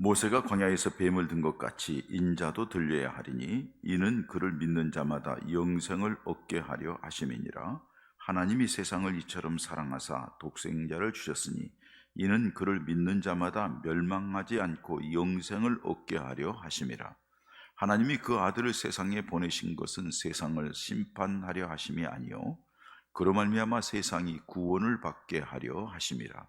모세가 광야에서 뱀을 든 것 같이 인자도 들려야 하리니 이는 그를 믿는 자마다 영생을 얻게 하려 하심이니라. 하나님이 세상을 이처럼 사랑하사 독생자를 주셨으니 이는 그를 믿는 자마다 멸망하지 않고 영생을 얻게 하려 하심이라. 하나님이 그 아들을 세상에 보내신 것은 세상을 심판하려 하심이 아니요 그로 말미암아 세상이 구원을 받게 하려 하심이라.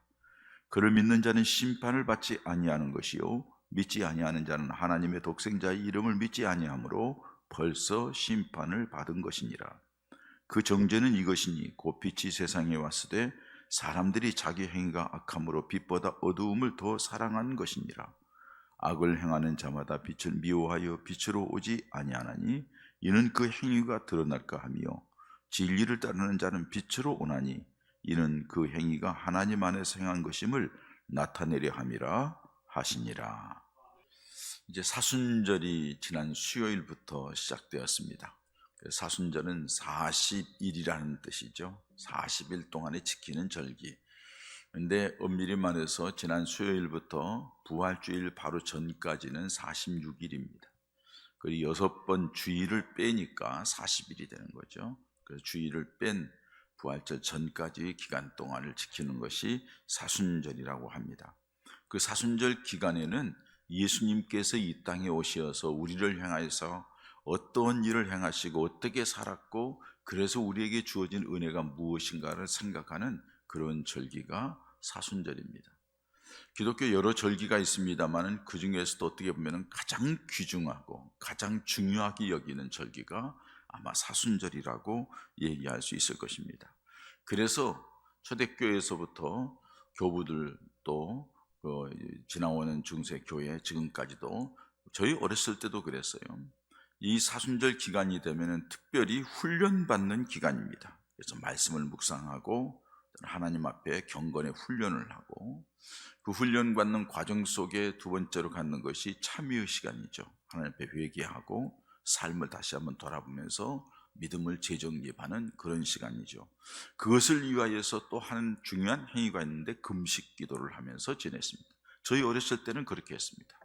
그를 믿는 자는 심판을 받지 아니하는 것이요 믿지 아니하는 자는 하나님의 독생자의 이름을 믿지 아니하므로 벌써 심판을 받은 것이니라. 그 정죄는 이것이니 곧 빛이 세상에 왔으되 사람들이 자기 행위가 악함으로 빛보다 어두움을 더 사랑한 것이니라. 악을 행하는 자마다 빛을 미워하여 빛으로 오지 아니하나니 이는 그 행위가 드러날까 하며 진리를 따르는 자는 빛으로 오나니 이는 그 행위가 하나님 안에서 행한 것임을 나타내려 함이라 하시니라. 이제 사순절이 지난 수요일부터 시작되었습니다. 사순절은 40일이라는 뜻이죠. 40일 동안에 지키는 절기. 근데 엄밀히 말해서 지난 수요일부터 부활주일 바로 전까지는 46일입니다. 그리고 6번 주일을 빼니까 40일이 되는 거죠. 그래서 주일을 뺀 부활절 전까지의 기간 동안을 지키는 것이 사순절이라고 합니다. 그 사순절 기간에는 예수님께서 이 땅에 오셔서 우리를 향해서 어떠한 일을 행하시고 어떻게 살았고 그래서 우리에게 주어진 은혜가 무엇인가를 생각하는 그런 절기가 사순절입니다. 기독교 여러 절기가 있습니다만 그 중에서도 어떻게 보면 가장 귀중하고 가장 중요하게 여기는 절기가 아마 사순절이라고 얘기할 수 있을 것입니다. 그래서 초대교회에서부터 교부들 또 지나오는 중세교회 지금까지도 저희 어렸을 때도 그랬어요. 이 사순절 기간이 되면 특별히 훈련받는 기간입니다. 그래서 말씀을 묵상하고 하나님 앞에 경건의 훈련을 하고 그 훈련받는 과정 속에 두 번째로 갖는 것이 참여의 시간이죠. 하나님 앞에 회개하고 삶을 다시 한번 돌아보면서 믿음을 재정립하는 그런 시간이죠. 그것을 위하여서 또 하는 중요한 행위가 있는데 금식 기도를 하면서 지냈습니다. 저희 어렸을 때는 그렇게 했습니다.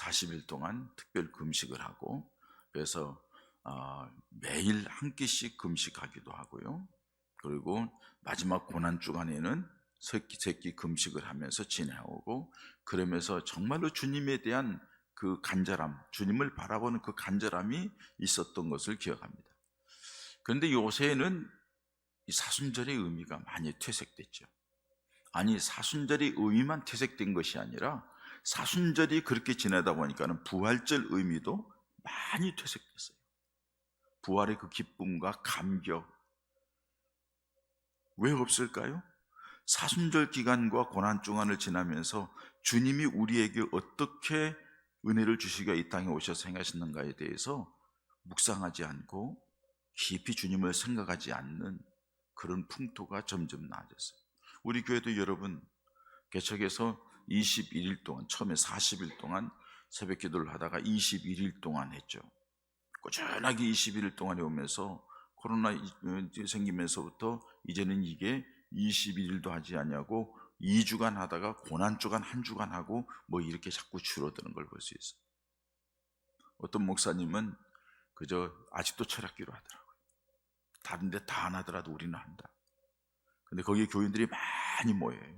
40일 동안 특별 금식을 하고 그래서 매일 한 끼씩 금식하기도 하고요. 그리고 마지막 고난주간에는 세끼 금식을 하면서 지내오고 그러면서 정말로 주님에 대한 그 간절함, 주님을 바라보는 그 간절함이 있었던 것을 기억합니다. 그런데 요새는 이 사순절의 의미가 많이 퇴색됐죠. 아니 사순절의 의미만 퇴색된 것이 아니라 사순절이 그렇게 지내다 보니까는 부활절 의미도 많이 퇴색됐어요. 부활의 그 기쁨과 감격 왜 없을까요? 사순절 기간과 고난주간을 지나면서 주님이 우리에게 어떻게 은혜를 주시기가 이 땅에 오셔서 행하셨는가에 대해서 묵상하지 않고 깊이 주님을 생각하지 않는 그런 풍토가 점점 나아졌어요. 우리 교회도 여러분 개척해서 21일 동안 처음에 40일 동안 새벽 기도를 하다가 21일 동안 했죠. 꾸준하게 21일 동안에 오면서 코로나 생기면서부터 이제는 이게 21일도 하지 않냐고 2주간 하다가 고난주간 한 주간 하고 뭐 이렇게 자꾸 줄어드는 걸 볼 수 있어요. 어떤 목사님은 그저 아직도 철학기로 하더라고요. 다른 데 다 안 하더라도 우리는 한다. 근데 거기에 교인들이 많이 모여요.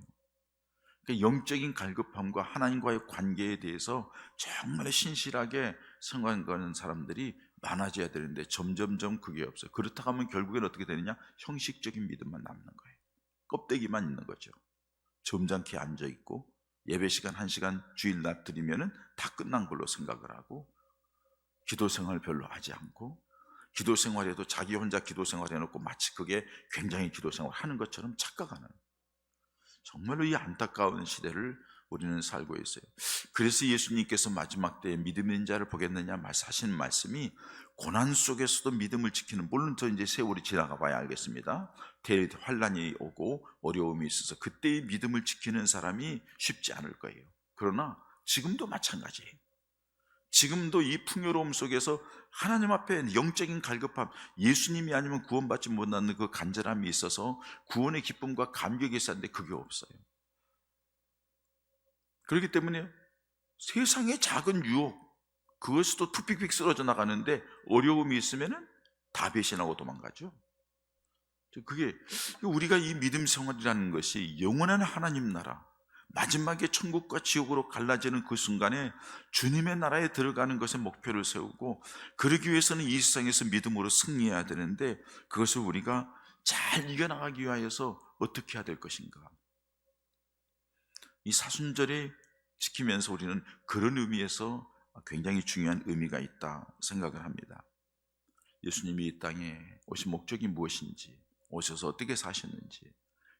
그러니까 영적인 갈급함과 하나님과의 관계에 대해서 정말 신실하게 생각하는 사람들이 많아져야 되는데 점점점 그게 없어요. 그렇다고 하면 결국엔 어떻게 되느냐? 형식적인 믿음만 남는 거예요. 껍데기만 있는 거죠. 점잖게 앉아있고 예배 시간 1시간 주일날 드리면은 다 끝난 걸로 생각을 하고 기도 생활 별로 하지 않고 기도 생활에도 자기 혼자 기도 생활 해놓고 마치 그게 굉장히 기도 생활 하는 것처럼 착각하는 정말로 이 안타까운 시대를 우리는 살고 있어요. 그래서 예수님께서 마지막 때에 믿음 있는 자를 보겠느냐 하시는 말씀이 고난 속에서도 믿음을 지키는, 물론 저 이제 세월이 지나가 봐야 알겠습니다. 대환란이 오고 어려움이 있어서 그때의 믿음을 지키는 사람이 쉽지 않을 거예요. 그러나 지금도 마찬가지예요. 지금도 이 풍요로움 속에서 하나님 앞에 영적인 갈급함, 예수님이 아니면 구원받지 못하는 그 간절함이 있어서 구원의 기쁨과 감격이 있었는데 그게 없어요. 그렇기 때문에 세상의 작은 유혹, 그것도 툭빅빅 쓰러져 나가는데 어려움이 있으면은 다 배신하고 도망가죠. 그게 우리가 이 믿음 생활이라는 것이 영원한 하나님 나라, 마지막에 천국과 지옥으로 갈라지는 그 순간에 주님의 나라에 들어가는 것에 목표를 세우고, 그러기 위해서는 이 세상에서 믿음으로 승리해야 되는데, 그것을 우리가 잘 이겨나가기 위하여서 어떻게 해야 될 것인가. 이 사순절에 지키면서 우리는 그런 의미에서 굉장히 중요한 의미가 있다 생각을 합니다. 예수님이 이 땅에 오신 목적이 무엇인지, 오셔서 어떻게 사셨는지,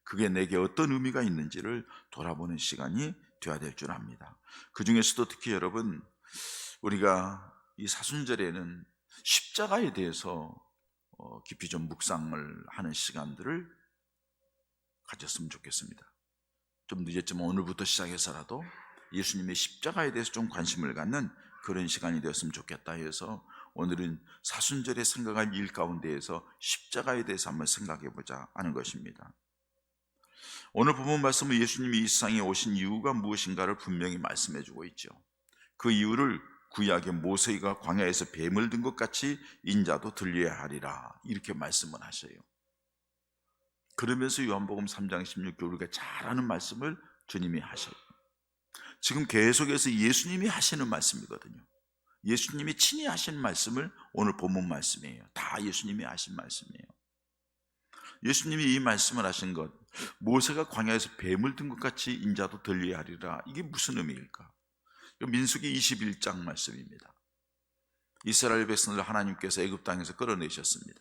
그게 내게 어떤 의미가 있는지를 돌아보는 시간이 되어야 될 줄 압니다. 그 중에서도 특히 여러분, 우리가 이 사순절에는 십자가에 대해서 깊이 좀 묵상을 하는 시간들을 가졌으면 좋겠습니다. 좀 늦었지만 오늘부터 시작해서라도 예수님의 십자가에 대해서 좀 관심을 갖는 그런 시간이 되었으면 좋겠다 해서 오늘은 사순절에 생각할 일 가운데에서 십자가에 대해서 한번 생각해 보자 하는 것입니다. 오늘 본문 말씀은 예수님이 이 세상에 오신 이유가 무엇인가를 분명히 말씀해 주고 있죠. 그 이유를 구약의 모세가 광야에서 뱀을 든 것 같이 인자도 들려야 하리라, 이렇게 말씀을 하셔요. 그러면서 요한복음 3장 16절 우리가 잘 아는 말씀을 주님이 하셔요. 지금 계속해서 예수님이 하시는 말씀이거든요. 예수님이 친히 하신 말씀을 오늘 본문 말씀이에요. 다 예수님이 하신 말씀이에요. 예수님이 이 말씀을 하신 것, 모세가 광야에서 뱀을 든 것 같이 인자도 들려야 하리라, 이게 무슨 의미일까? 민수기 21장 말씀입니다. 이스라엘 백성을 하나님께서 애굽 땅에서 끌어내셨습니다.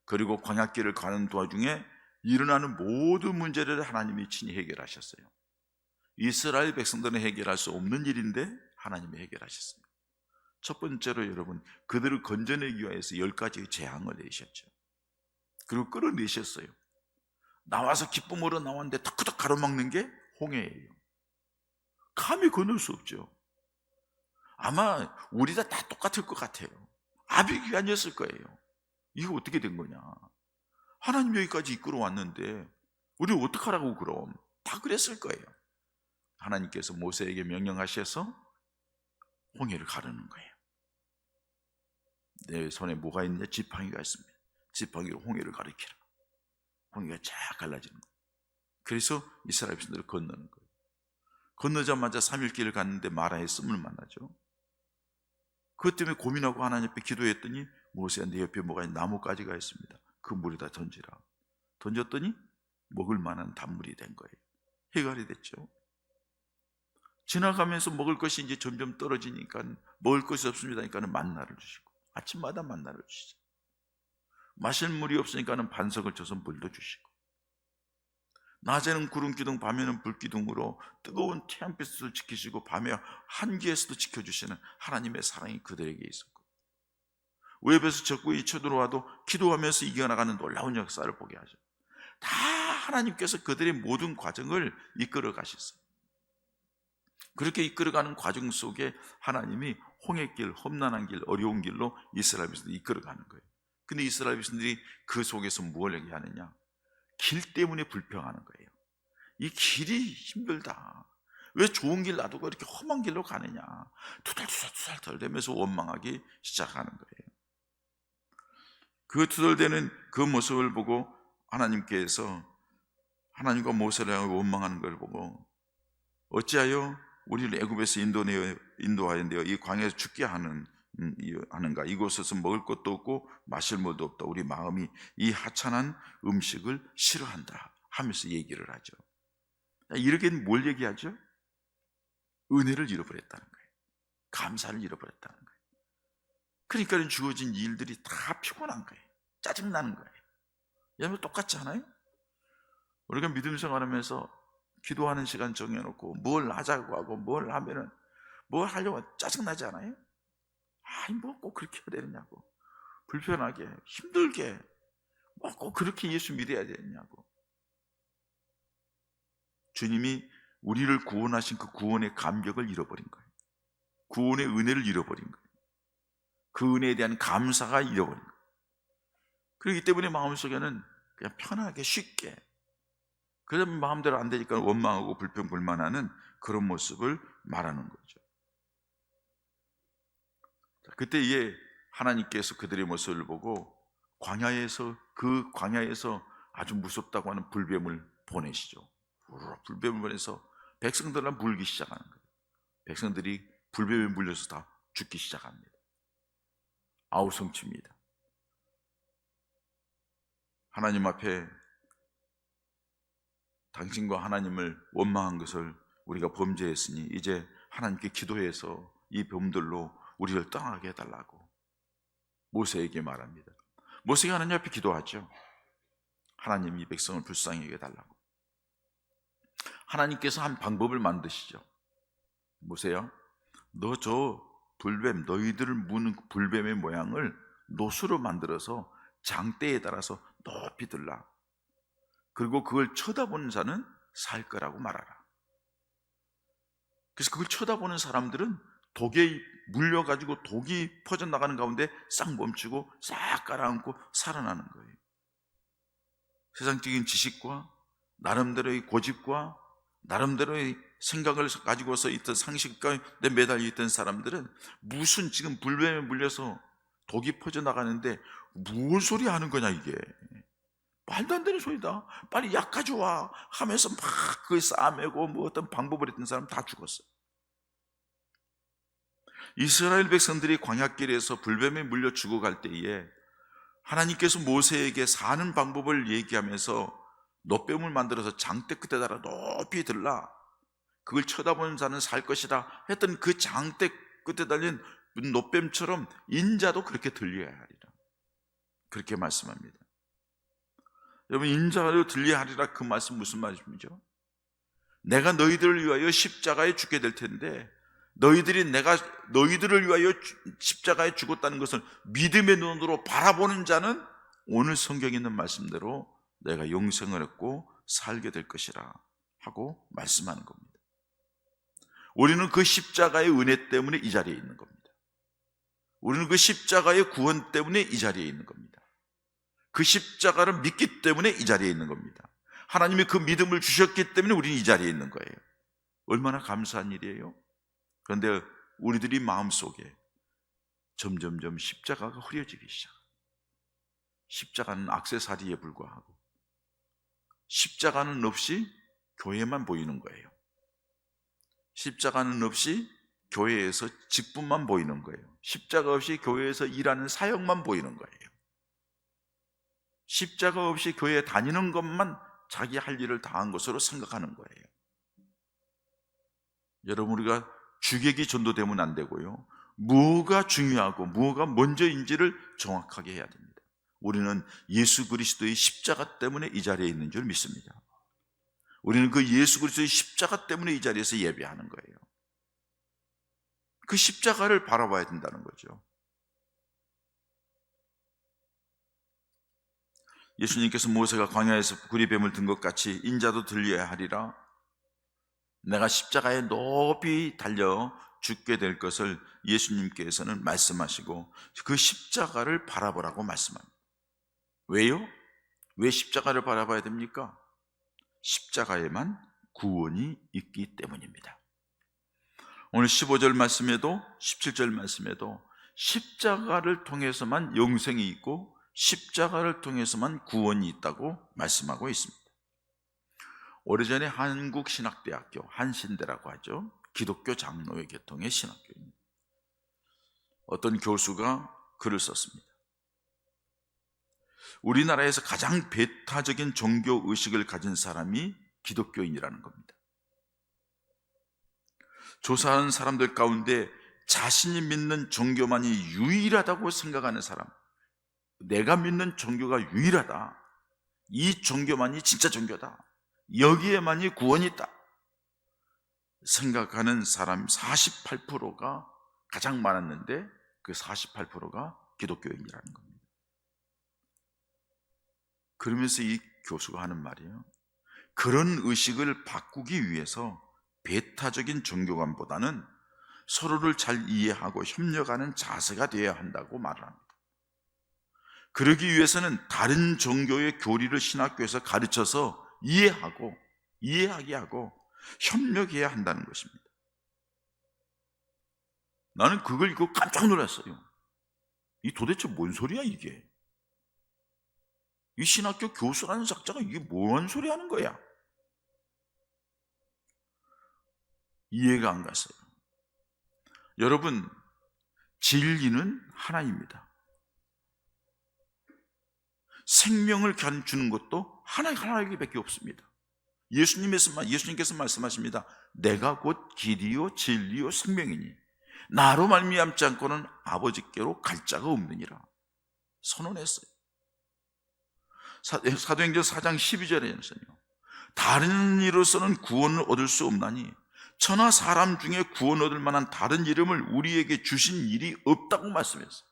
그리고 광야길을 가는 도중에 일어나는 모든 문제를 하나님이 친히 해결하셨어요. 이스라엘 백성들은 해결할 수 없는 일인데 하나님이 해결하셨습니다. 첫 번째로 여러분, 그들을 건져내기 위해서 10가지의 재앙을 내셨죠. 그리고 끌어내셨어요. 나와서 기쁨으로 나왔는데 턱턱 가로막는 게 홍해예요. 감히 건널 수 없죠. 아마 우리 다 똑같을 것 같아요. 아비규 아니었을 거예요. 이거 어떻게 된 거냐. 하나님 여기까지 이끌어 왔는데 우리 어떡하라고, 그럼 다 그랬을 거예요. 하나님께서 모세에게 명령하셔서 홍해를 가르는 거예요. 내 손에 뭐가 있느냐? 지팡이가 있습니다. 지팡이로 홍해를 가리키라. 홍해가 쫙 갈라지는 거예요. 그래서 이스라엘 백성들을 건너는 거예요. 건너자마자 3일 길을 갔는데 마라의 씀을 만나죠. 그것 때문에 고민하고 하나님 앞에 기도했더니, 모세야, 내 옆에 뭐가 있는 나뭇가지가 있습니다. 그 물에다 던지라. 던졌더니 먹을 만한 단물이 된 거예요. 해갈이 됐죠. 지나가면서 먹을 것이 이제 점점 떨어지니까 먹을 것이 없습니다 하니까는 만나를 주시고, 아침마다 만나를 주시죠. 마실 물이 없으니까는 반석을 쳐서 물도 주시고, 낮에는 구름 기둥, 밤에는 불 기둥으로 뜨거운 태양빛을 지키시고, 밤에 한기에서도 지켜주시는 하나님의 사랑이 그들에게 있었고, 외부에서 적군이 쳐들어와도 기도하면서 이겨나가는 놀라운 역사를 보게 하죠. 다 하나님께서 그들의 모든 과정을 이끌어 가셨어요. 그렇게 이끌어가는 과정 속에 하나님이 홍해길, 험난한 길, 어려운 길로 이스라엘 백성들이 이끌어가는 거예요. 근데 이스라엘 백성들이 그 속에서 무엇을 얘기하느냐? 길 때문에 불평하는 거예요. 이 길이 힘들다. 왜 좋은 길 놔두고 이렇게 험한 길로 가느냐? 투덜투덜 덜대면서 원망하기 시작하는 거예요. 그 투덜대는 그 모습을 보고 하나님께서, 하나님과 모세를 원망하는 걸 보고, 어찌하여 우리를 애굽에서 인도하였는데요, 이 광야에서 죽게 하는가? 이곳에서 먹을 것도 없고 마실 물도 없다. 우리 마음이 이 하찮은 음식을 싫어한다 하면서 얘기를 하죠. 이렇게는 뭘 얘기하죠? 은혜를 잃어버렸다는 거예요. 감사를 잃어버렸다는 거예요. 그러니까 주어진 일들이 다 피곤한 거예요. 짜증나는 거예요. 여러분 똑같지 않아요? 우리가 믿음 생활하면서 기도하는 시간 정해놓고 뭘 하자고 하고 뭘 하면은 뭘 하려고 짜증나지 않아요? 아니 뭐 꼭 그렇게 해야 되느냐고, 불편하게 힘들게 뭐 꼭 그렇게 예수 믿어야 되느냐고. 주님이 우리를 구원하신 그 구원의 감격을 잃어버린 거예요. 구원의 은혜를 잃어버린 거예요. 그 은혜에 대한 감사가 잃어버린 거예요. 그렇기 때문에 마음속에는 그냥 편하게 쉽게, 그러면 마음대로 안 되니까 원망하고 불평불만하는 그런 모습을 말하는 거죠. 그때 이에 하나님께서 그들의 모습을 보고 그 광야에서 아주 무섭다고 하는 불뱀을 보내시죠. 불뱀을 보내서 백성들을 물기 시작하는 거예요. 백성들이 불뱀에 물려서 다 죽기 시작합니다. 아우성칩니다. 하나님 앞에 당신과 하나님을 원망한 것을 우리가 범죄했으니 이제 하나님께 기도해서 이 범들로 우리를 떠나게 해달라고 모세에게 말합니다. 모세가 하나님 앞에 기도하죠. 하나님 이 백성을 불쌍히 여겨 달라고. 하나님께서 한 방법을 만드시죠. 모세야, 너 저 불뱀, 너희들을 무는 불뱀의 모양을 노수로 만들어서 장대에 달아서 높이 들라. 그리고 그걸 쳐다보는 자는 살 거라고 말하라. 그래서 그걸 쳐다보는 사람들은 독에 물려가지고 독이 퍼져나가는 가운데 싹 멈추고 싹 가라앉고 살아나는 거예요. 세상적인 지식과 나름대로의 고집과 나름대로의 생각을 가지고서 있던 상식과 매달려 있던 사람들은 무슨 지금 불뱀에 물려서 독이 퍼져나가는데 무슨 소리 하는 거냐 이게. 말도 안 되는 소리다. 빨리 약 가져와 하면서 막 그걸 싸매고 뭐 어떤 방법을 했던 사람 다 죽었어요. 이스라엘 백성들이 광야길에서 불뱀에 물려 죽어갈 때에 하나님께서 모세에게 사는 방법을 얘기하면서 놋뱀을 만들어서 장대 끝에 달아 높이 들라. 그걸 쳐다보는 자는 살 것이다 했던 그 장대 끝에 달린 놋뱀처럼 인자도 그렇게 들려야 하리라. 그렇게 말씀합니다. 여러분, 인자로 들려야 하리라, 그 말씀 무슨 말이죠? 내가 너희들을 위하여 십자가에 죽게 될 텐데 내가 너희들을 위하여 십자가에 죽었다는 것을 믿음의 눈으로 바라보는 자는 오늘 성경에 있는 말씀대로 내가 영생을 얻고 살게 될 것이라 하고 말씀하는 겁니다. 우리는 그 십자가의 은혜 때문에 이 자리에 있는 겁니다. 우리는 그 십자가의 구원 때문에 이 자리에 있는 겁니다. 그 십자가를 믿기 때문에 이 자리에 있는 겁니다. 하나님이 그 믿음을 주셨기 때문에 우리는 이 자리에 있는 거예요. 얼마나 감사한 일이에요. 그런데 우리들이 마음속에 점점점 십자가가 흐려지기 시작합니다. 십자가는 액세서리에 불과하고 십자가는 없이 교회만 보이는 거예요. 십자가는 없이 교회에서 직분만 보이는 거예요. 십자가 없이 교회에서 일하는 사역만 보이는 거예요. 십자가 없이 교회에 다니는 것만 자기 할 일을 다한 것으로 생각하는 거예요. 여러분, 우리가 주객이 전도되면 안 되고요, 뭐가 중요하고 뭐가 먼저인지를 정확하게 해야 됩니다. 우리는 예수 그리스도의 십자가 때문에 이 자리에 있는 줄 믿습니다. 우리는 그 예수 그리스도의 십자가 때문에 이 자리에서 예배하는 거예요. 그 십자가를 바라봐야 된다는 거죠. 예수님께서 모세가 광야에서 구리뱀을 든 것 같이 인자도 들려야 하리라. 내가 십자가에 높이 달려 죽게 될 것을 예수님께서는 말씀하시고 그 십자가를 바라보라고 말씀합니다. 왜요? 왜 십자가를 바라봐야 됩니까? 십자가에만 구원이 있기 때문입니다. 오늘 15절 말씀에도 17절 말씀에도 십자가를 통해서만 영생이 있고 십자가를 통해서만 구원이 있다고 말씀하고 있습니다. 오래전에 한국신학대학교, 한신대라고 하죠, 기독교 장로회 계통의 신학교입니다. 어떤 교수가 글을 썼습니다. 우리나라에서 가장 배타적인 종교의식을 가진 사람이 기독교인이라는 겁니다. 조사한 사람들 가운데 자신이 믿는 종교만이 유일하다고 생각하는 사람, 내가 믿는 종교가 유일하다, 이 종교만이 진짜 종교다, 여기에만이 구원이 있다 생각하는 사람 48%가 가장 많았는데 그 48%가 기독교인이라는 겁니다. 그러면서 이 교수가 하는 말이에요. 그런 의식을 바꾸기 위해서 배타적인 종교관보다는 서로를 잘 이해하고 협력하는 자세가 되어야 한다고 말을 합니다. 그러기 위해서는 다른 종교의 교리를 신학교에서 가르쳐서 이해하게 하고 협력해야 한다는 것입니다. 나는 그걸 읽고 깜짝 놀랐어요. 이 도대체 뭔 소리야 이게? 이 신학교 교수라는 작자가 이게 뭔 소리 하는 거야? 이해가 안 갔어요. 여러분, 진리는 하나입니다. 생명을 주는 것도 하나에게밖에 없습니다. 예수님께서 말씀하십니다. 내가 곧 길이요 진리요 생명이니 나로 말미암지 않고는 아버지께로 갈 자가 없느니라 선언했어요. 사도행전 4장 12절에는요. 다른 이로서는 구원을 얻을 수 없나니 천하 사람 중에 구원 얻을 만한 다른 이름을 우리에게 주신 일이 없다고 말씀했어요.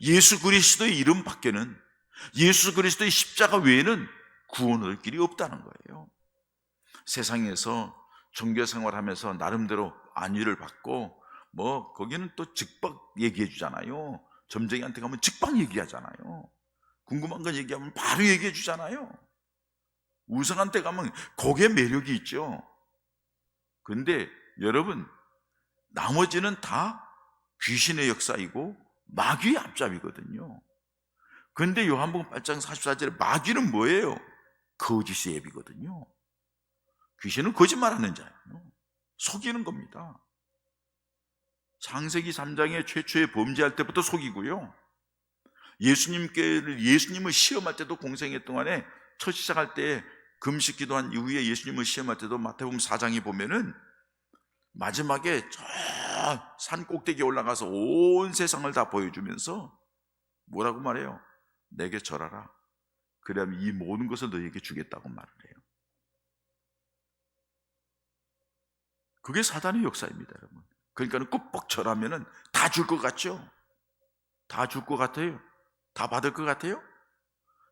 예수 그리스도의 이름 밖에는, 예수 그리스도의 십자가 외에는 구원 얻을 길이 없다는 거예요. 세상에서 종교 생활하면서 나름대로 안위를 받고 거기는 또 즉박 얘기해 주잖아요. 점쟁이한테 가면 즉박 얘기하잖아요. 궁금한 거 얘기하면 바로 얘기해 주잖아요. 우상한테 가면 거기에 매력이 있죠. 근데 여러분, 나머지는 다 귀신의 역사이고 마귀의 앞잡이거든요. 근데 요한복음 8장 44절에 마귀는 뭐예요? 거짓의 앱이거든요. 귀신은 거짓말하는 자예요. 속이는 겁니다. 창세기 3장에 최초의 범죄할 때부터 속이고요. 예수님을 시험할 때도 공생애 동안에 첫 시작할 때 금식 기도한 이후에 예수님을 시험할 때도 마태복음 4장에 보면은 마지막에 저 산 꼭대기에 올라가서 온 세상을 다 보여주면서 뭐라고 말해요? 내게 절하라. 그러면 이 모든 것을 너희에게 주겠다고 말을 해요. 그게 사단의 역사입니다, 여러분. 그러니까 꾹뻑 절하면은 다 줄 것 같죠? 다 줄 것 같아요? 다 받을 것 같아요?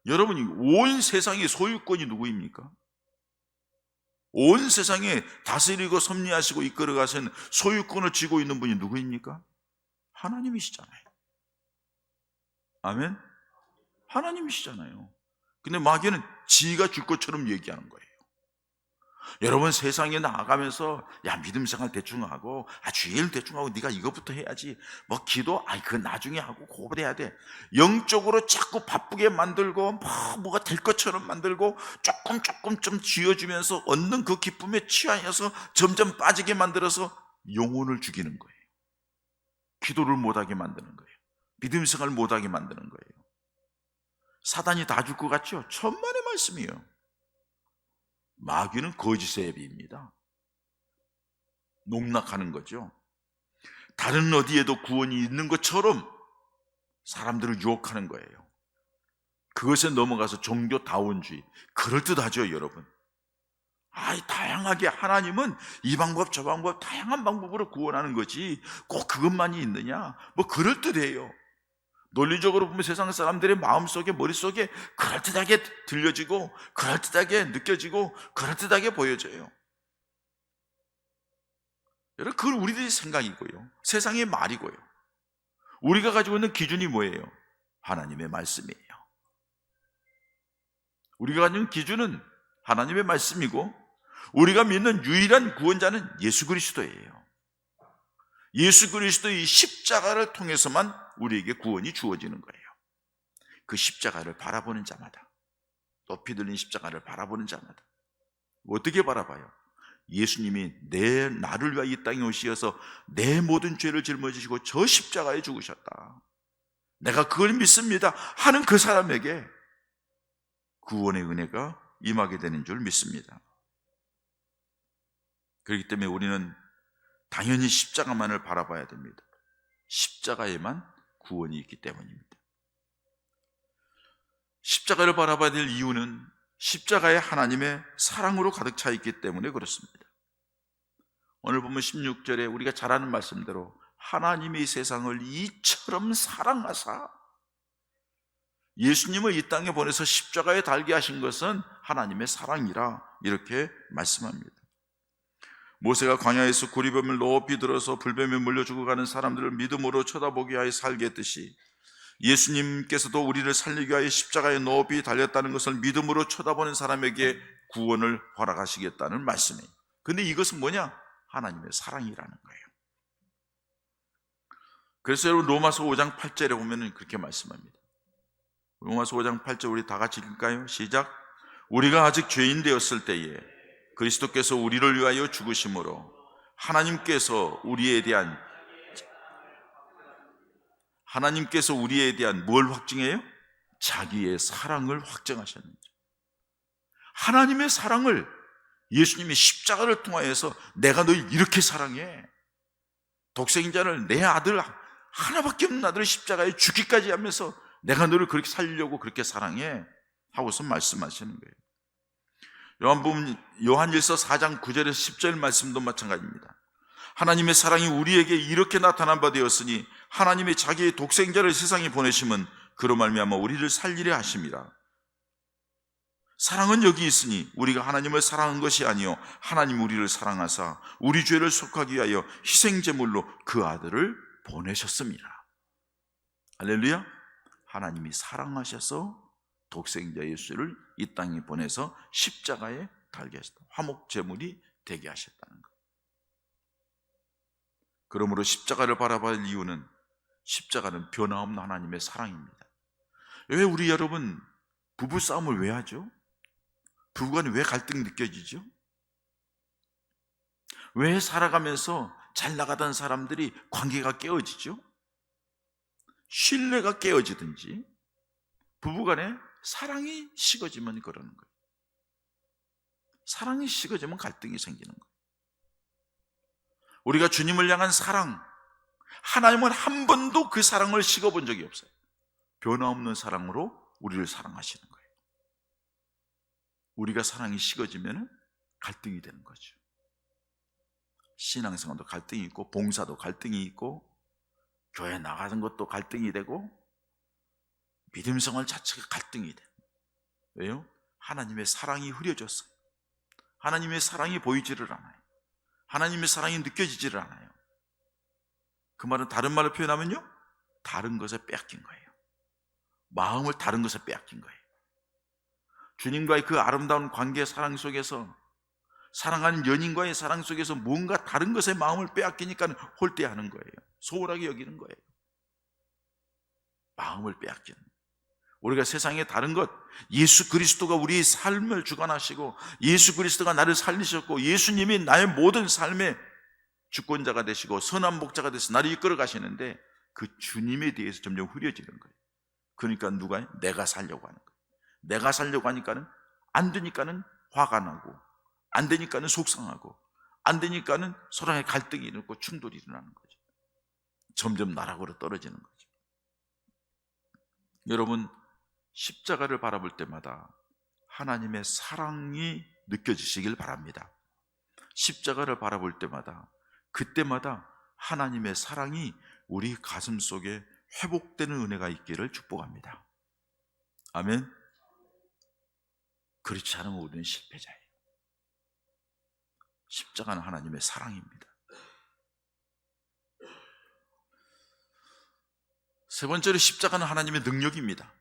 여러분이 온 세상의 소유권이 누구입니까? 온 세상에 다스리고 섭리하시고 이끌어가시는 소유권을 쥐고 있는 분이 누구입니까? 하나님이시잖아요. 아멘? 하나님이시잖아요. 근데 마귀는 지가 줄 것처럼 얘기하는 거예요. 여러분, 세상에 나아가면서 믿음 생활 대충 하고 주일 대충 하고 네가 이것부터 해야지 기도 그건 나중에 하고 고발해야 돼. 영적으로 자꾸 바쁘게 만들고 뭐가 될 것처럼 만들고 조금 좀 쥐어주면서 얻는 그 기쁨에 취하여서 점점 빠지게 만들어서 영혼을 죽이는 거예요. 기도를 못하게 만드는 거예요. 믿음 생활을 못하게 만드는 거예요. 사단이 다 줄 것 같죠? 천만의 말씀이에요. 마귀는 거짓의 애비입니다. 농락하는 거죠. 다른 어디에도 구원이 있는 것처럼 사람들을 유혹하는 거예요. 그것에 넘어가서 종교다원주의, 그럴듯하죠, 여러분. 다양하게 하나님은 이 방법 저 방법 다양한 방법으로 구원하는 거지 꼭 그것만이 있느냐? 그럴듯해요. 논리적으로 보면 세상 사람들의 마음속에 머릿속에 그럴듯하게 들려지고 그럴듯하게 느껴지고 그럴듯하게 보여져요. 여러분, 그건 우리들의 생각이고요, 세상의 말이고요. 우리가 가지고 있는 기준이 뭐예요? 하나님의 말씀이에요. 우리가 가지고 있는 기준은 하나님의 말씀이고 우리가 믿는 유일한 구원자는 예수 그리스도예요. 예수 그리스도의 십자가를 통해서만 우리에게 구원이 주어지는 거예요. 그 십자가를 바라보는 자마다, 높이 들린 십자가를 바라보는 자마다 어떻게 바라봐요? 예수님이 나를 위하여 이 땅에 오시어서 내 모든 죄를 짊어지시고 저 십자가에 죽으셨다, 내가 그걸 믿습니다 하는 그 사람에게 구원의 은혜가 임하게 되는 줄 믿습니다. 그렇기 때문에 우리는 당연히 십자가만을 바라봐야 됩니다. 십자가에만 구원이 있기 때문입니다. 십자가를 바라봐야 될 이유는 십자가에 하나님의 사랑으로 가득 차 있기 때문에 그렇습니다. 오늘 보면 16절에 우리가 잘 아는 말씀대로 하나님이 세상을 이처럼 사랑하사, 예수님을 이 땅에 보내서 십자가에 달게 하신 것은 하나님의 사랑이라 이렇게 말씀합니다. 모세가 광야에서 구리뱀을 높이 들어서 불뱀에 물려 죽어가는 사람들을 믿음으로 쳐다보게 하여 살게 했듯이 예수님께서도 우리를 살리기 위하여 십자가에 높이 달렸다는 것을 믿음으로 쳐다보는 사람에게 구원을 허락하시겠다는 말씀이에요. 근데 이것은 뭐냐? 하나님의 사랑이라는 거예요. 그래서 여러분 로마서 5장 8절에 보면 그렇게 말씀합니다. 로마서 5장 8절 우리 다 같이 읽을까요? 시작. 우리가 아직 죄인 되었을 때에 그리스도께서 우리를 위하여 죽으심으로 하나님께서 우리에 대한 뭘 확증해요? 자기의 사랑을 확증하셨는지. 하나님의 사랑을 예수님이 십자가를 통하여서 내가 너를 이렇게 사랑해, 독생자를 내 아들 하나밖에 없는 아들을 십자가에 죽기까지 하면서 내가 너를 그렇게 살리려고 그렇게 사랑해 하고서 말씀하시는 거예요. 요한일서 4장 9절에서 10절 말씀도 마찬가지입니다. 하나님의 사랑이 우리에게 이렇게 나타난 바 되었으니 하나님의 자기의 독생자를 세상에 보내심은 그로 말미암아 우리를 살리려 하심이라. 사랑은 여기 있으니 우리가 하나님을 사랑한 것이 아니요 하나님 우리를 사랑하사 우리 죄를 속하기 위하여 희생제물로 그 아들을 보내셨습니다. 할렐루야. 하나님이 사랑하셔서 독생자 예수를 이 땅에 보내서 십자가에 달게 하셨다. 화목제물이 되게 하셨다는 것. 그러므로 십자가를 바라볼 이유는 십자가는 변함없는 하나님의 사랑입니다. 왜 우리 여러분 부부싸움을 왜 하죠? 부부간에 왜 갈등이 느껴지죠? 왜 살아가면서 잘 나가던 사람들이 관계가 깨어지죠? 신뢰가 깨어지든지 부부간에 사랑이 식어지면 그러는 거예요. 사랑이 식어지면 갈등이 생기는 거예요. 우리가 주님을 향한 사랑, 하나님은 한 번도 그 사랑을 식어본 적이 없어요. 변화없는 사랑으로 우리를 사랑하시는 거예요. 우리가 사랑이 식어지면 갈등이 되는 거죠. 신앙생활도 갈등이 있고 봉사도 갈등이 있고 교회 나가는 것도 갈등이 되고 믿음생활 자체가 갈등이 돼요. 왜요? 하나님의 사랑이 흐려졌어요. 하나님의 사랑이 보이지를 않아요. 하나님의 사랑이 느껴지지를 않아요. 그 말은 다른 말로 표현하면요, 다른 것에 빼앗긴 거예요. 마음을 다른 것에 빼앗긴 거예요. 주님과의 그 아름다운 관계 사랑 속에서, 사랑하는 연인과의 사랑 속에서 뭔가 다른 것에 마음을 빼앗기니까 홀대하는 거예요. 소홀하게 여기는 거예요. 마음을 빼앗기는. 우리가 세상에 다른 것, 예수 그리스도가 우리의 삶을 주관하시고 예수 그리스도가 나를 살리셨고 예수님이 나의 모든 삶의 주권자가 되시고 선한 목자가 되서 나를 이끌어 가시는데 그 주님에 대해서 점점 흐려지는 거예요. 그러니까 누가? 내가 살려고 하는 거예요. 내가 살려고 하니까는 안 되니까는 화가 나고 안 되니까는 속상하고 안 되니까는 서로의 갈등이 일어나고 충돌이 일어나는 거죠. 점점 나락으로 떨어지는 거죠. 여러분, 십자가를 바라볼 때마다 하나님의 사랑이 느껴지시길 바랍니다. 십자가를 바라볼 때마다 그때마다 하나님의 사랑이 우리 가슴 속에 회복되는 은혜가 있기를 축복합니다. 아멘. 그렇지 않으면 우리는 실패자예요. 십자가는 하나님의 사랑입니다. 세 번째로 십자가는 하나님의 능력입니다.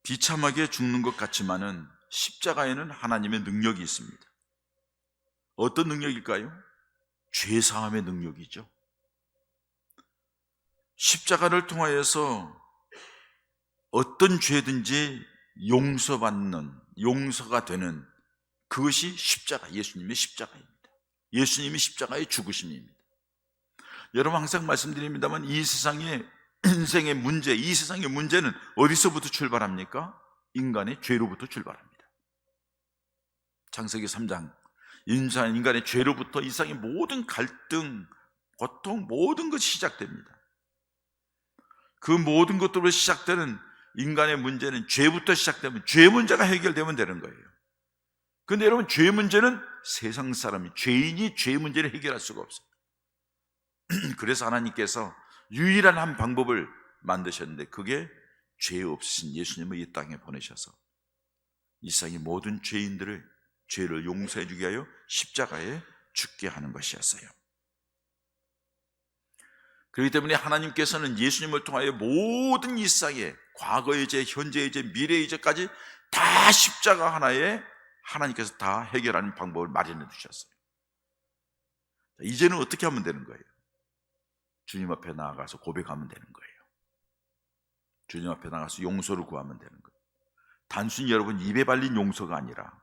비참하게 죽는 것 같지만은 십자가에는 하나님의 능력이 있습니다. 어떤 능력일까요? 죄사함의 능력이죠. 십자가를 통하여서 어떤 죄든지 용서받는, 용서가 되는 그것이 십자가, 예수님의 십자가입니다. 예수님이 십자가의 죽으심입니다. 여러분 항상 말씀드립니다만 이 세상의 인생의 문제, 이 세상의 문제는 어디서부터 출발합니까? 인간의 죄로부터 출발합니다. 창세기 3장 인간의 죄로부터 이 세상의 모든 갈등, 고통, 모든 것이 시작됩니다. 그 모든 것들로 시작되는 인간의 문제는 죄부터 시작되면 죄 문제가 해결되면 되는 거예요. 그런데 여러분, 죄 문제는 세상 사람이, 죄인이 죄 문제를 해결할 수가 없어요. 그래서 하나님께서 유일한 한 방법을 만드셨는데 그게 죄 없으신 예수님을 이 땅에 보내셔서 이 세상의 모든 죄인들을 죄를 용서해 주기 위하여 십자가에 죽게 하는 것이었어요. 그렇기 때문에 하나님께서는 예수님을 통하여 모든 이 세상의 과거의 죄, 현재의 죄, 미래의 죄까지 다 십자가 하나에 하나님께서 다 해결하는 방법을 마련해 두셨어요. 이제는 어떻게 하면 되는 거예요? 주님 앞에 나아가서 고백하면 되는 거예요. 주님 앞에 나가서 용서를 구하면 되는 거예요. 단순히 여러분 입에 발린 용서가 아니라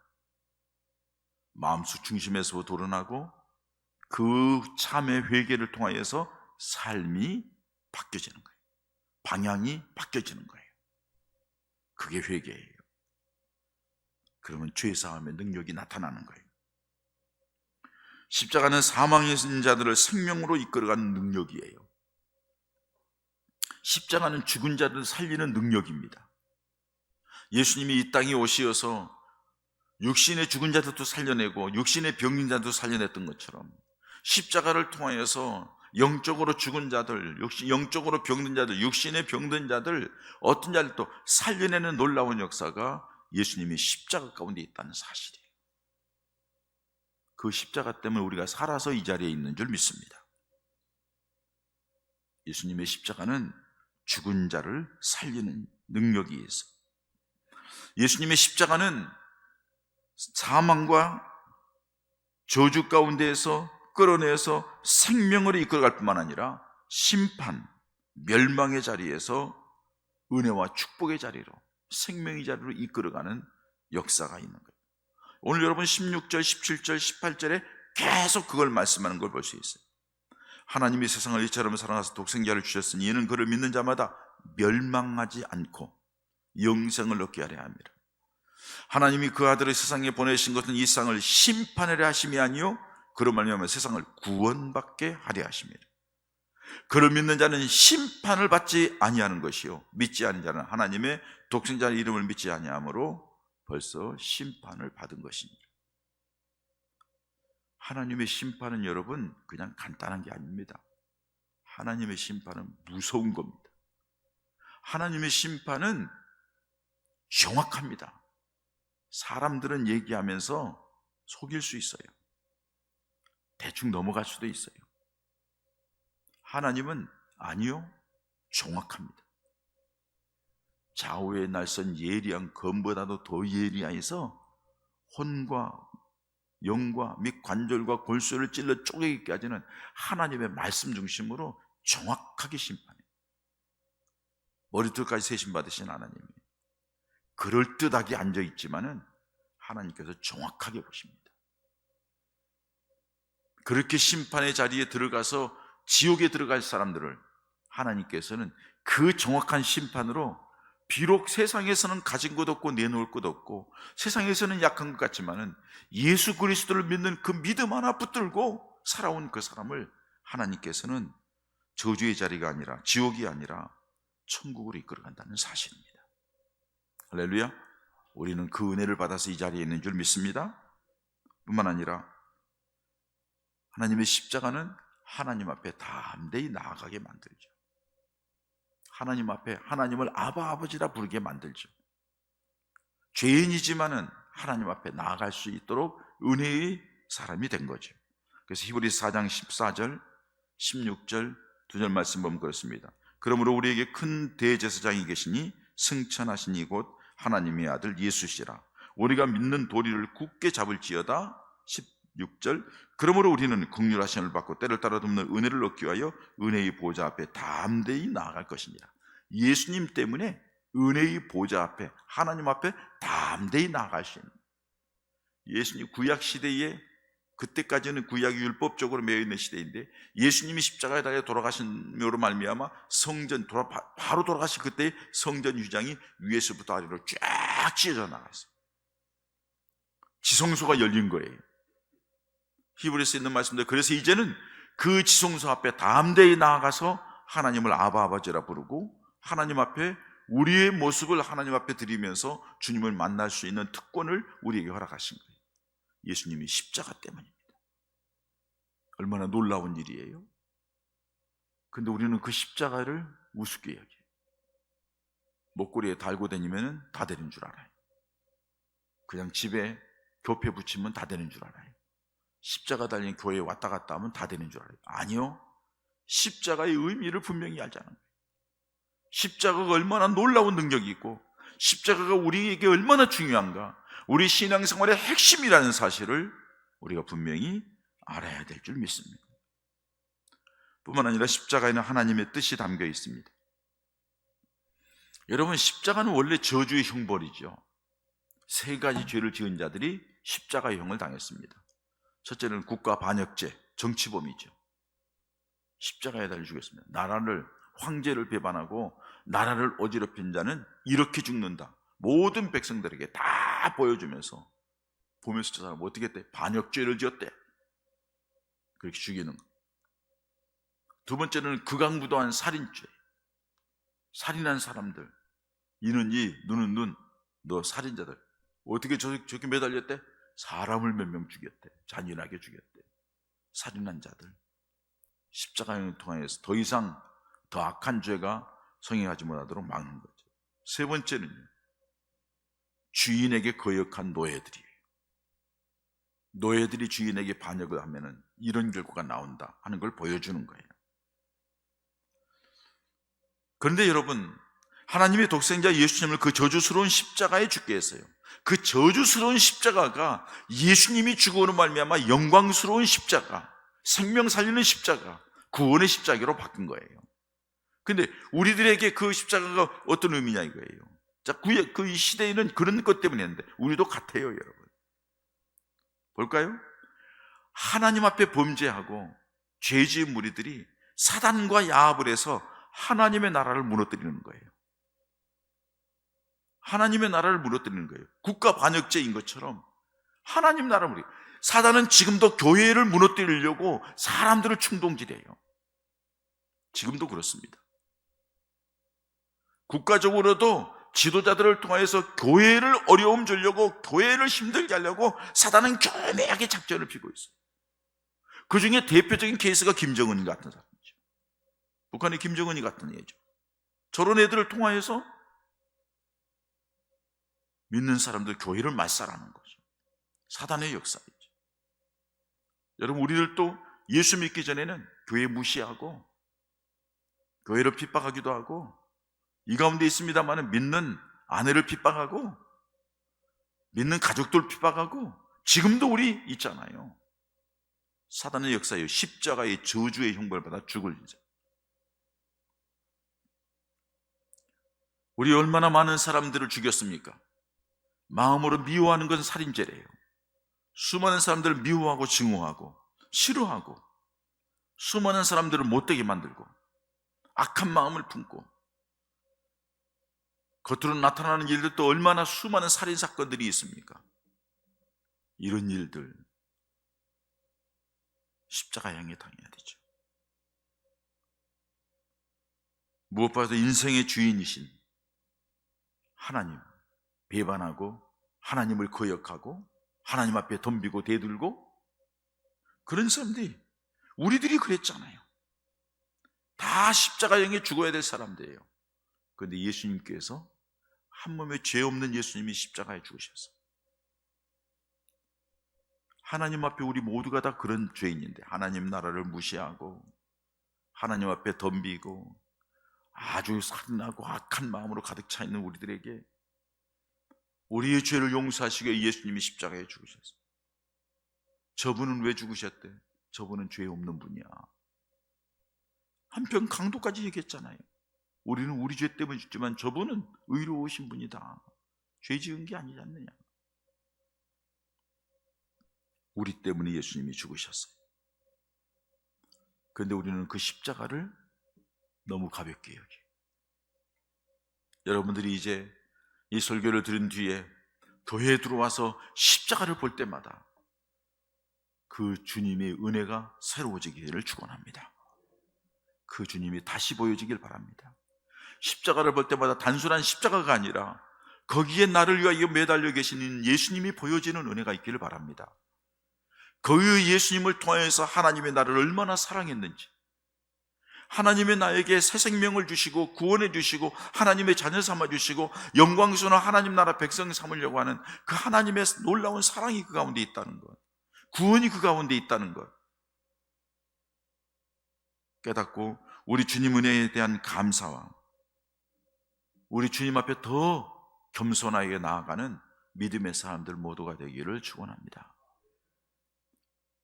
마음속 중심에서 드러나고 그 참의 회개를 통하여서 삶이 바뀌어지는 거예요. 방향이 바뀌어지는 거예요. 그게 회개예요. 그러면 죄사함의 능력이 나타나는 거예요. 십자가는 사망에 있는 자들을 생명으로 이끌어가는 능력이에요. 십자가는 죽은 자들을 살리는 능력입니다. 예수님이 이 땅에 오시어서 육신의 죽은 자들도 살려내고 육신의 병든 자들도 살려냈던 것처럼 십자가를 통하여서 영적으로 죽은 자들, 영적으로 병든 자들, 육신의 병든 자들, 어떤 자들도 살려내는 놀라운 역사가 예수님이 십자가 가운데 있다는 사실이에요. 그 십자가 때문에 우리가 살아서 이 자리에 있는 줄 믿습니다. 예수님의 십자가는 죽은 자를 살리는 능력이 있어. 예수님의 십자가는 사망과 저주 가운데에서 끌어내서 생명으로 이끌어갈 뿐만 아니라 심판, 멸망의 자리에서 은혜와 축복의 자리로, 생명의 자리로 이끌어가는 역사가 있는 거예요. 오늘 여러분 16절, 17절, 18절에 계속 그걸 말씀하는 걸 볼 수 있어요. 하나님이 세상을 이처럼 사랑하사 독생자를 주셨으니 이는 그를 믿는 자마다 멸망하지 않고 영생을 얻게 하려 함이라. 하나님이 그 아들을 세상에 보내신 것은 이 세상을 심판하려 하심이 아니요 그로 말미암아 세상을 구원받게 하려 하심이라. 그를 믿는 자는 심판을 받지 아니하는 것이요 믿지 아니하는 자는 하나님의 독생자의 이름을 믿지 아니하므로 벌써 심판을 받은 것입니다. 하나님의 심판은 여러분 그냥 간단한 게 아닙니다. 하나님의 심판은 무서운 겁니다. 하나님의 심판은 정확합니다. 사람들은 얘기하면서 속일 수 있어요. 대충 넘어갈 수도 있어요. 하나님은 아니요, 정확합니다. 좌우에 날선 예리한 검보다도 더 예리하여서 혼과 영과 및 관절과 골수를 찔러 쪼개기까지는 하나님의 말씀 중심으로 정확하게 심판해요. 머리털까지 세심 받으신 하나님이 그럴듯하게 앉아있지만은 하나님께서 정확하게 보십니다. 그렇게 심판의 자리에 들어가서 지옥에 들어갈 사람들을 하나님께서는 그 정확한 심판으로 비록 세상에서는 가진 것 없고 내놓을 것 없고 세상에서는 약한 것 같지만은 예수 그리스도를 믿는 그 믿음 하나 붙들고 살아온 그 사람을 하나님께서는 저주의 자리가 아니라 지옥이 아니라 천국으로 이끌어간다는 사실입니다. 할렐루야. 우리는 그 은혜를 받아서 이 자리에 있는 줄 믿습니다. 뿐만 아니라 하나님의 십자가는 하나님 앞에 담대히 나아가게 만들죠. 하나님 앞에 하나님을 아바 아버지라 부르게 만들죠. 죄인이지만은 하나님 앞에 나아갈 수 있도록 은혜의 사람이 된 거죠. 그래서 히브리서 4장 14절 16절 2절 말씀 보면 그렇습니다. 그러므로 우리에게 큰 대제사장이 계시니 승천하신 이곳 하나님의 아들 예수시라. 우리가 믿는 도리를 굳게 잡을지어다. 16절 그러므로 우리는 긍휼하심을 받고 때를 따라 돕는 은혜를 얻기 위하여 은혜의 보좌 앞에 담대히 나아갈 것이니라. 예수님 때문에 은혜의 보좌 앞에 하나님 앞에 담대히 나아갈 수 있는, 예수님 구약 시대에 그때까지는 구약이 율법적으로 매여 있는 시대인데 예수님이 십자가에 달려 돌아가심으로 말미암아 성전 바로 돌아가신 그때 성전 휘장이 위에서부터 아래로 쫙 찢어져 나갔어요. 지성소가 열린 거예요. 히브리서에 있는 말씀대로 그래서 이제는 그 지성소 앞에 담대히 나아가서 하나님을 아바 아버지라 부르고 하나님 앞에 우리의 모습을 하나님 앞에 드리면서 주님을 만날 수 있는 특권을 우리에게 허락하신 거예요. 예수님이 십자가 때문입니다. 얼마나 놀라운 일이에요. 근데 우리는 그 십자가를 우습게 여겨요. 목걸이에 달고 다니면 다 되는 줄 알아요. 그냥 집에 교패 붙이면 다 되는 줄 알아요. 십자가 달린 교회에 왔다 갔다 하면 다 되는 줄 알아요. 아니요, 십자가의 의미를 분명히 알자는 거예요. 십자가가 얼마나 놀라운 능력이 있고 십자가가 우리에게 얼마나 중요한가, 우리 신앙생활의 핵심이라는 사실을 우리가 분명히 알아야 될 줄 믿습니다. 뿐만 아니라 십자가에는 하나님의 뜻이 담겨 있습니다. 여러분, 십자가는 원래 저주의 형벌이죠. 세 가지 죄를 지은 자들이 십자가형을 당했습니다. 첫째는 국가 반역죄, 정치범이죠. 십자가에 달려 죽였습니다. 나라를, 황제를 배반하고 나라를 어지럽힌 자는 이렇게 죽는다. 모든 백성들에게 다 보여주면서, 보면서 저 사람 어떻게 했대? 반역죄를 지었대. 그렇게 죽이는 거. 두 번째는 극악무도한 살인죄. 살인한 사람들, 이는 이, 눈은 눈, 너 살인자들 어떻게 저렇게 매달렸대? 사람을 몇 명 죽였대. 잔인하게 죽였대. 살인한 자들 십자가형을 통해서 더 이상 더 악한 죄가 성행하지 못하도록 막는 거죠. 세 번째는요, 주인에게 거역한 노예들이에요. 노예들이 주인에게 반역을 하면은 이런 결과가 나온다 하는 걸 보여주는 거예요. 그런데 여러분, 하나님의 독생자 예수님을 그 저주스러운 십자가에 죽게 했어요. 그 저주스러운 십자가가 예수님이 죽음으로 말미암아 영광스러운 십자가, 생명 살리는 십자가, 구원의 십자가로 바뀐 거예요. 근데 우리들에게 그 십자가가 어떤 의미냐 이거예요. 자, 그 시대에는 그런 것 때문에 했는데 우리도 같아요, 여러분. 볼까요? 하나님 앞에 범죄하고 죄 지은 무리들이 사단과 야합을 해서 하나님의 나라를 무너뜨리는 거예요. 하나님의 나라를 무너뜨리는 거예요. 국가 반역죄인 것처럼 하나님 나라를 무너뜨려요. 사단은 지금도 교회를 무너뜨리려고 사람들을 충동질해요. 지금도 그렇습니다. 국가적으로도 지도자들을 통해서 교회를 어려움 주려고, 교회를 힘들게 하려고 사단은 교묘하게 작전을 피고 있어요. 그 중에 대표적인 케이스가 김정은 같은 사람이죠. 북한의 김정은이 같은 애죠. 저런 애들을 통하여서 믿는 사람들 교회를 말살하는 거죠. 사단의 역사이죠. 여러분, 우리들도 예수 믿기 전에는 교회 무시하고 교회를 핍박하기도 하고, 이 가운데 있습니다만 믿는 아내를 핍박하고 믿는 가족들 핍박하고, 지금도 우리 있잖아요. 사단의 역사예요. 십자가의 저주의 형벌을 받아 죽을 자. 우리 얼마나 많은 사람들을 죽였습니까? 마음으로 미워하는 것은 살인죄래요. 수많은 사람들을 미워하고 증오하고 싫어하고, 수많은 사람들을 못되게 만들고 악한 마음을 품고, 겉으로 나타나는 일들도 얼마나 수많은 살인사건들이 있습니까? 이런 일들 십자가형에 당해야 되죠. 무엇보다도 인생의 주인이신 하나님 배반하고 하나님을 거역하고 하나님 앞에 덤비고 대들고, 그런 사람들이, 우리들이 그랬잖아요. 다 십자가형에 죽어야 될 사람들이에요. 그런데 예수님께서, 한 몸에 죄 없는 예수님이 십자가에 죽으셨어요. 하나님 앞에 우리 모두가 다 그런 죄인인데, 하나님 나라를 무시하고 하나님 앞에 덤비고 아주 살인하고 악한 마음으로 가득 차 있는 우리들에게 우리의 죄를 용서하시기 위해 예수님이 십자가에 죽으셨어요. 저분은 왜 죽으셨대? 저분은 죄 없는 분이야. 한편 강도까지 얘기했잖아요. 우리는 우리 죄 때문에 죽지만 저분은 의로우신 분이다. 죄 지은 게 아니지 않느냐. 우리 때문에 예수님이 죽으셨어요. 그런데 우리는 그 십자가를 너무 가볍게 여겨요. 여러분들이 이제 이 설교를 들은 뒤에 교회에 들어와서 십자가를 볼 때마다 그 주님의 은혜가 새로워지기를 축원합니다. 그 주님이 다시 보여지길 바랍니다. 십자가를 볼 때마다 단순한 십자가가 아니라 거기에 나를 위하여 매달려 계시는 예수님이 보여지는 은혜가 있기를 바랍니다. 그 예수님을 통해서 하나님의 나를 얼마나 사랑했는지, 하나님의 나에게 새 생명을 주시고 구원해 주시고 하나님의 자녀 삼아 주시고 영광스러운 하나님 나라 백성 삼으려고 하는 그 하나님의 놀라운 사랑이 그 가운데 있다는 것, 구원이 그 가운데 있다는 것 깨닫고, 우리 주님 은혜에 대한 감사와 우리 주님 앞에 더 겸손하게 나아가는 믿음의 사람들 모두가 되기를 축원합니다.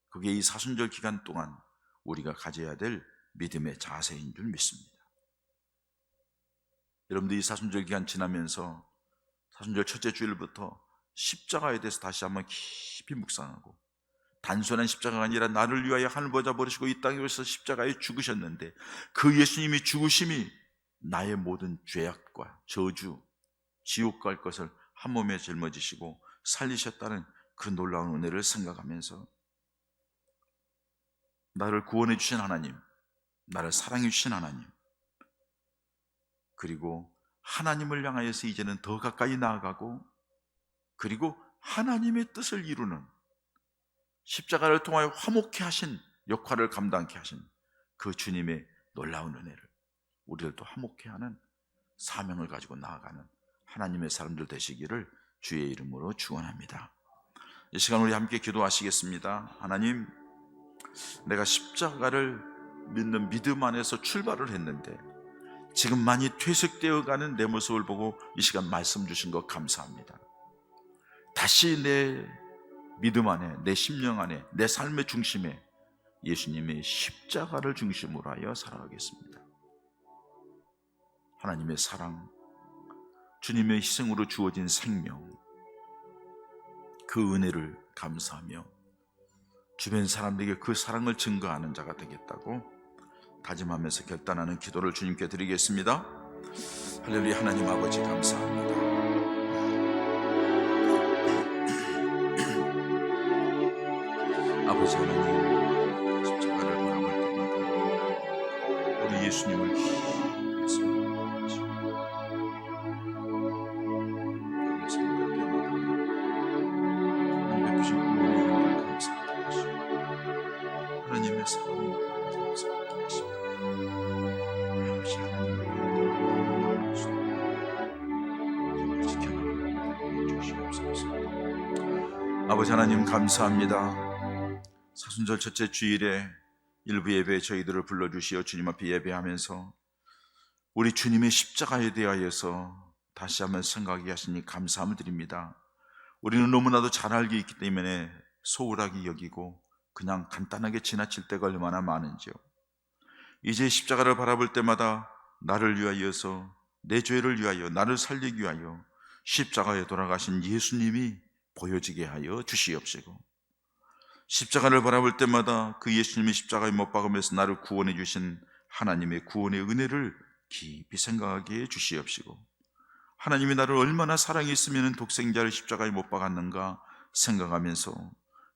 그게 이 사순절 기간 동안 우리가 가져야 될 믿음의 자세인 줄 믿습니다. 여러분들 이 사순절 기간 지나면서 사순절 첫째 주일부터 십자가에 대해서 다시 한번 깊이 묵상하고, 단순한 십자가가 아니라 나를 위하여 하늘 보좌 버리시고 이 땅에 오셔서 십자가에 죽으셨는데 그 예수님이 죽으심이 나의 모든 죄악과 저주, 지옥 갈 것을 한 몸에 짊어지시고 살리셨다는 그 놀라운 은혜를 생각하면서 나를 구원해 주신 하나님, 나를 사랑해 주신 하나님, 그리고 하나님을 향하여서 이제는 더 가까이 나아가고, 그리고 하나님의 뜻을 이루는, 십자가를 통하여 화목케 하신 역할을 감당케 하신 그 주님의 놀라운 은혜를 우리를 또 화목케 하는 사명을 가지고 나아가는 하나님의 사람들 되시기를 주의 이름으로 축원합니다. 이 시간 우리 함께 기도하시겠습니다. 하나님, 내가 십자가를 믿는 믿음 안에서 출발을 했는데 지금 많이 퇴색되어 가는 내 모습을 보고 이 시간 말씀 주신 것 감사합니다. 다시 내 믿음 안에, 내 심령 안에, 내 삶의 중심에 예수님의 십자가를 중심으로 하여 살아가겠습니다. 하나님의 사랑, 주님의 희생으로 주어진 생명, 그 은혜를 감사하며 주변 사람들에게 그 사랑을 증거하는 자가 되겠다고 다짐하면서 결단하는 기도를 주님께 드리겠습니다. 할렐루야. 하나님 아버지 감사합니다. 아버지 하나님, 십자가를 바라볼 때마다 우리 예수님을 깊이 생각하시고 여기 생각할 때마다 하나님 베푸신 구원의 은혜를 감사하게 하시고 하나님의 사랑을 감사하게 하시고 아버지 하나님을 지켜나가는 주시옵소서. 아버지 하나님 감사합니다. 사순절 첫째 주일에 일부 예배에 저희들을 불러주시어 주님 앞에 예배하면서 우리 주님의 십자가에 대하여서 다시 한번 생각하게 하시니 감사함을 드립니다. 우리는 너무나도 잘 알고 있기 때문에 소홀하게 여기고 그냥 간단하게 지나칠 때가 얼마나 많은지요. 이제 십자가를 바라볼 때마다 나를 위하여서, 내 죄를 위하여, 나를 살리기 위하여 십자가에 돌아가신 예수님이 보여지게 하여 주시옵시고, 십자가를 바라볼 때마다 그 예수님이 십자가에 못 박으면서 나를 구원해 주신 하나님의 구원의 은혜를 깊이 생각하게 해 주시옵시고, 하나님이 나를 얼마나 사랑했으면 독생자를 십자가에 못 박았는가 생각하면서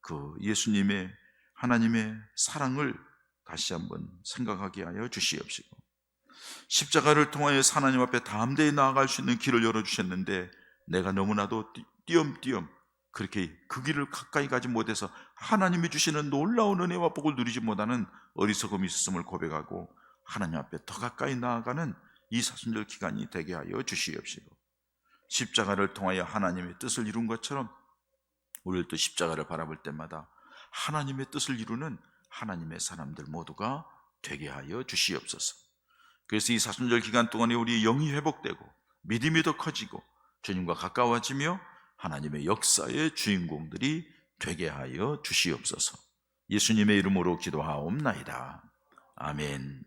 그 예수님의 하나님의 사랑을 다시 한번 생각하게 하여 주시옵시고, 십자가를 통하여 하나님 앞에 담대히 나아갈 수 있는 길을 열어주셨는데 내가 너무나도 띄엄띄엄 그렇게 그 길을 가까이 가지 못해서 하나님이 주시는 놀라운 은혜와 복을 누리지 못하는 어리석음이 있었음을 고백하고 하나님 앞에 더 가까이 나아가는 이 사순절 기간이 되게 하여 주시옵시고, 십자가를 통하여 하나님의 뜻을 이룬 것처럼 우리를 또 십자가를 바라볼 때마다 하나님의 뜻을 이루는 하나님의 사람들 모두가 되게 하여 주시옵소서. 그래서 이 사순절 기간 동안에 우리의 영이 회복되고 믿음이 더 커지고 주님과 가까워지며 하나님의 역사의 주인공들이 되게 하여 주시옵소서. 예수님의 이름으로 기도하옵나이다. 아멘.